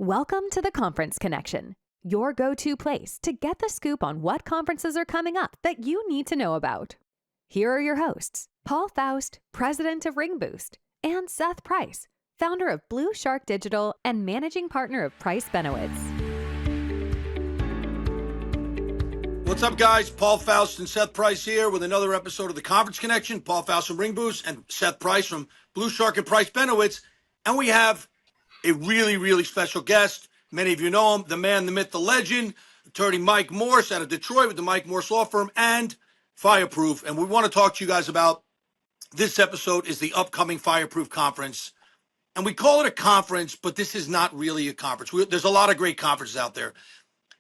Welcome to the Conference Connection, your go-to place to get the scoop on what conferences are coming up that you need to know about. Here are your hosts, Paul Faust, president of Ring Boost, and Seth Price, founder of Blue Shark Digital and managing partner of Price Benowitz. What's up, guys? Paul Faust and Seth Price here with another episode of the Conference Connection. Paul Faust from Ring Boost and Seth Price from Blue Shark and Price Benowitz. And we have a really, really special guest. Many of you know him, the man, the myth, the legend, attorney Mike Morse out of Detroit with the Mike Morse Law Firm and Fireproof. And we want to talk to you guys about this episode is the upcoming Fireproof Conference. And we call it a conference, but this is not really a conference. There's a lot of great conferences out there.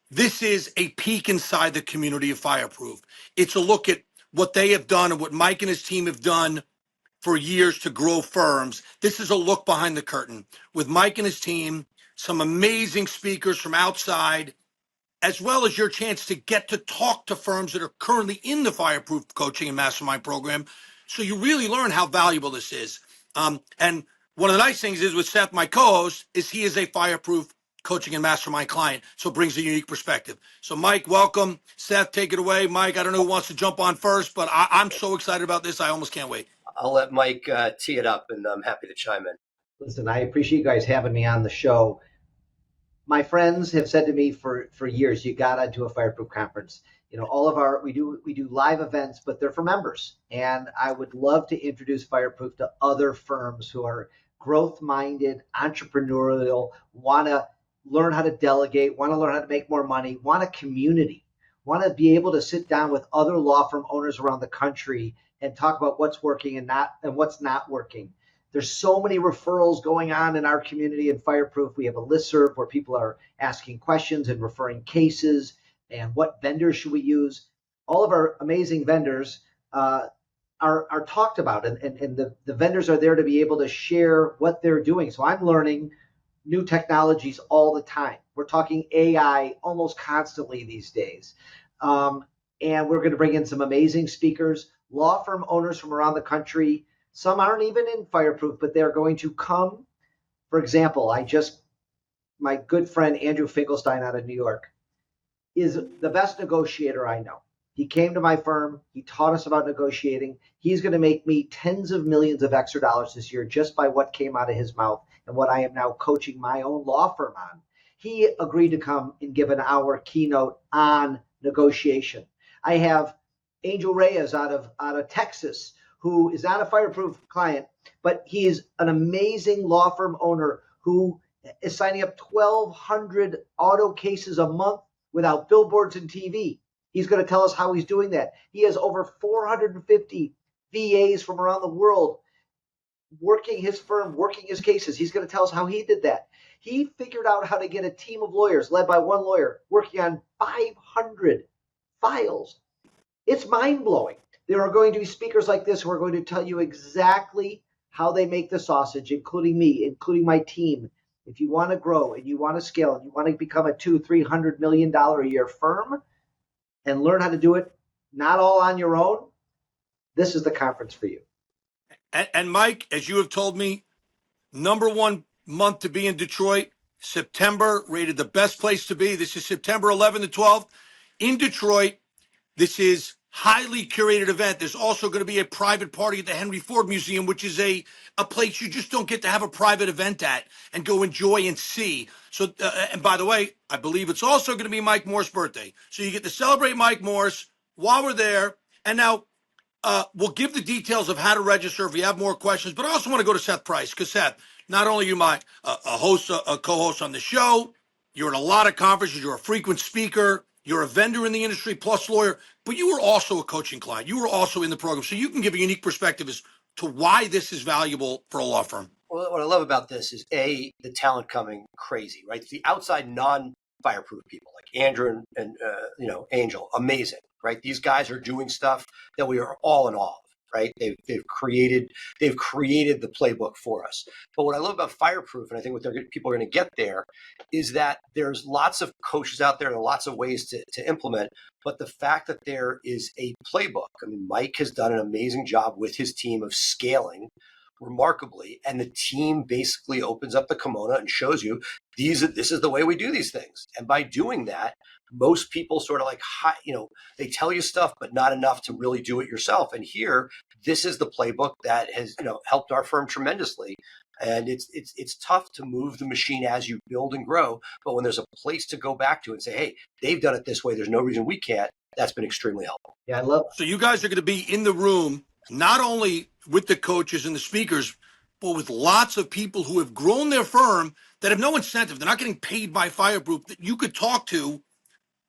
This is a peek inside the community of Fireproof. It's a look at what they have done and what Mike and his team have done for years to grow firms. This is a look behind the curtain with Mike and his team, some amazing speakers from outside, as well as your chance to get to talk to firms that are currently in the Fireproof Coaching and Mastermind program. So you really learn how valuable this is. And one of the nice things is with Seth, my co-host, is he is a Fireproof Coaching and Mastermind client, so it brings a unique perspective. So Mike, welcome. Seth, take it away. Mike, I don't know who wants to jump on first, but I'm so excited about this. I almost can't wait. I'll let Mike tee it up, and I'm happy to chime in. Listen, I appreciate you guys having me on the show. My friends have said to me for years, you got to do a Fireproof Conference. You know, we do live events, but they're for members. And I would love to introduce Fireproof to other firms who are growth-minded, entrepreneurial, want to learn how to delegate, want to learn how to make more money, want a community, want to be able to sit down with other law firm owners around the country and talk about what's working and what's not working. There's so many referrals going on in our community in Fireproof. We have a listserv where people are asking questions and referring cases and what vendors should we use. All of our amazing vendors are talked about, and the vendors are there to be able to share what they're doing. So I'm learning new technologies all the time. We're talking AI almost constantly these days. And we're going to bring in some amazing speakers, law firm owners from around the country. Some aren't even in Fireproof, but they're going to come. For example, my good friend Andrew Finkelstein out of New York is the best negotiator I know. He came to my firm. He taught us about negotiating. He's going to make me tens of millions of extra dollars this year just by what came out of his mouth and what I am now coaching my own law firm on. He agreed to come and give an hour keynote on negotiation. I have Angel Reyes out of Texas, who is not a Fireproof client, but he is an amazing law firm owner who is signing up 1,200 auto cases a month without billboards and TV. He's going to tell us how he's doing that. He has over 450 VAs from around the world working his firm, working his cases. He's going to tell us how he did that. He figured out how to get a team of lawyers led by one lawyer working on 500 files. It's mind-blowing. There are going to be speakers like this who are going to tell you exactly how they make the sausage, including me, including my team. If you want to grow and you want to scale and you want to become a $200-300 million a year firm and learn how to do it, not all on your own, this is the conference for you. And Mike, as you have told me, number one month to be in Detroit, September, rated the best place to be. This is September 11th to 12th in Detroit. This is highly curated event. There's also going to be a private party at the Henry Ford Museum, which is a place you just don't get to have a private event at and go enjoy and see. So, and by the way, I believe it's also going to be Mike Morse's birthday. So you get to celebrate Mike Morse while we're there. And now we'll give the details of how to register if you have more questions. But I also want to go to Seth Price, because Seth, not only are you my a co-host on the show, you're at a lot of conferences, you're a frequent speaker, you're a vendor in the industry plus lawyer, but you were also a coaching client. You were also in the program. So you can give a unique perspective as to why this is valuable for a law firm. Well, what I love about this is the talent coming crazy, right? It's the outside non-Fireproof people like Andrew and Angel, amazing, right? These guys are doing stuff that we are all in awe of, right? They've created the playbook for us. But what I love about Fireproof, and I think what people are going to get there, is that there's lots of coaches out there and lots of ways to implement. But the fact that there is a playbook, I mean, Mike has done an amazing job with his team of scaling remarkably, and the team basically opens up the kimono and shows you this is the way we do these things. And by doing that, most people sort of like, they tell you stuff, but not enough to really do it yourself. And here, this is the playbook that has, helped our firm tremendously. And it's tough to move the machine as you build and grow. But when there's a place to go back to and say, hey, they've done it this way, there's no reason we can't. That's been extremely helpful. Yeah, I love. So you guys are going to be in the room, not only with the coaches and the speakers, but with lots of people who have grown their firm that have no incentive. They're not getting paid by Fireproof that you could talk to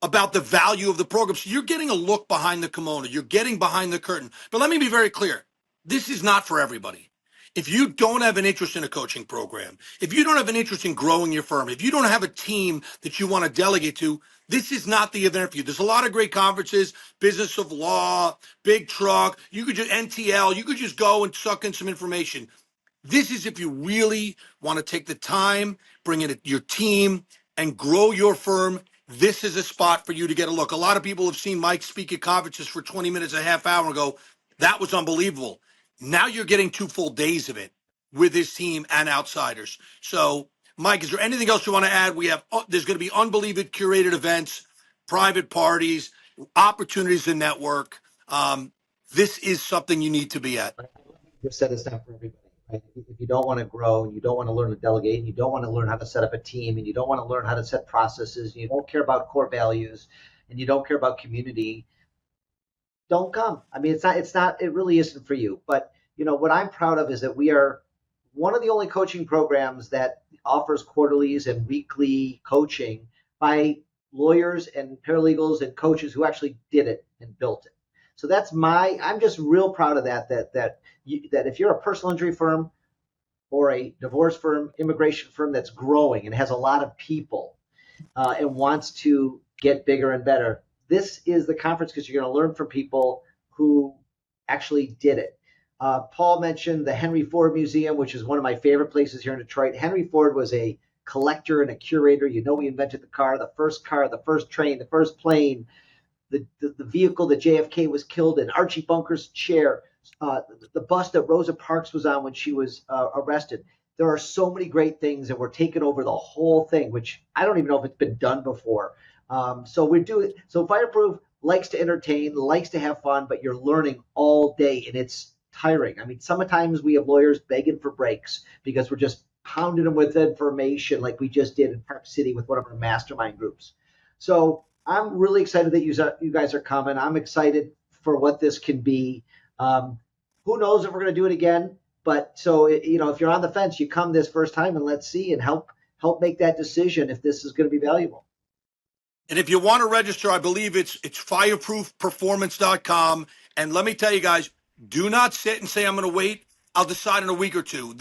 about the value of the program. So you're getting a look behind the kimono. You're getting behind the curtain. But let me be very clear. This is not for everybody. If you don't have an interest in a coaching program, if you don't have an interest in growing your firm, if you don't have a team that you want to delegate to, this is not the event for you. There's a lot of great conferences, Business of Law, Big Truck, you could just NTL, you could just go and suck in some information. This is if you really want to take the time, bring in your team, and grow your firm. This is a spot for you to get a look. A lot of people have seen Mike speak at conferences for 20 minutes, a half hour ago. That was unbelievable. Now you're getting 2 full days of it with his team and outsiders. So, Mike, is there anything else you want to add? There's going to be unbelievable curated events, private parties, opportunities to network. This is something you need to be at. You've said it's not for everybody. Right? If you don't want to grow and you don't want to learn to delegate and you don't want to learn how to set up a team and you don't want to learn how to set processes and you don't care about core values and you don't care about community, don't come. I mean, it really isn't for you. But, what I'm proud of is that we are one of the only coaching programs that offers quarterlies and weekly coaching by lawyers and paralegals and coaches who actually did it and built it. So I'm just real proud of that if you're a personal injury firm or a divorce firm, immigration firm that's growing and has a lot of people and wants to get bigger and better, this is the conference because you're going to learn from people who actually did it. Paul mentioned the Henry Ford Museum, which is one of my favorite places here in Detroit. Henry Ford was a collector and a curator. He invented the car, the first train, the first plane, the vehicle that JFK was killed in, Archie Bunker's chair, the bus that Rosa Parks was on when she was arrested. There are so many great things, and we're taking over the whole thing, which I don't even know if it's been done before. So Fireproof likes to entertain, likes to have fun, but you're learning all day, and it's tiring. I mean, sometimes we have lawyers begging for breaks because we're just pounding them with information like we just did in Park City with one of our mastermind groups. So I'm really excited that you guys are coming. I'm excited for what this can be. Who knows if we're going to do it again? But so, if you're on the fence, you come this first time and let's see and help make that decision if this is going to be valuable. And if you want to register, I believe it's fireproofperformance.com. And let me tell you guys, do not sit and say, I'm going to wait. I'll decide in a week or two.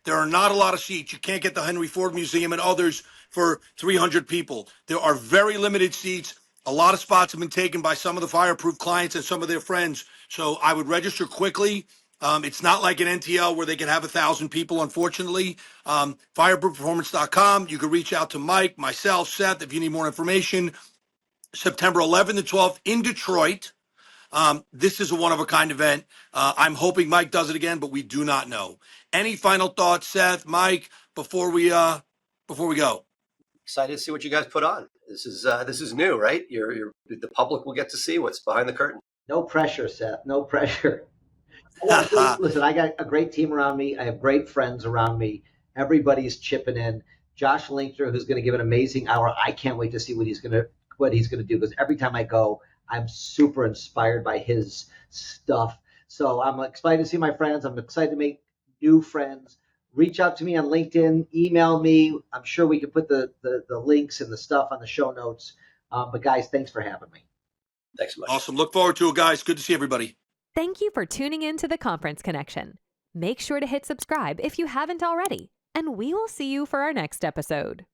There are not a lot of seats. You can't get the Henry Ford Museum and others for 300 people. There are very limited seats. A lot of spots have been taken by some of the Fireproof clients and some of their friends. So I would register quickly. It's not like an NTL where they can have 1,000 people, unfortunately. Fireproofperformance.com. You can reach out to Mike, myself, Seth, if you need more information. September 11th and 12th in Detroit. This is a one-of-a-kind event. I'm hoping Mike does it again, but we do not know. Any final thoughts, Seth, Mike, before we go? Excited to see what you guys put on. This is new, right? The public will get to see what's behind the curtain. No pressure, Seth. No pressure. Listen, I got a great team around me. I have great friends around me. Everybody's chipping in. Josh Linkter, who's going to give an amazing hour. I can't wait to see what he's going to do because every time I go, I'm super inspired by his stuff. So I'm excited to see my friends. I'm excited to make new friends. Reach out to me on LinkedIn. Email me. I'm sure we can put the links and the stuff on the show notes. But guys, thanks for having me. Thanks so much. Awesome. Look forward to it, guys. Good to see everybody. Thank you for tuning in to the Conference Connection. Make sure to hit subscribe if you haven't already, and we will see you for our next episode.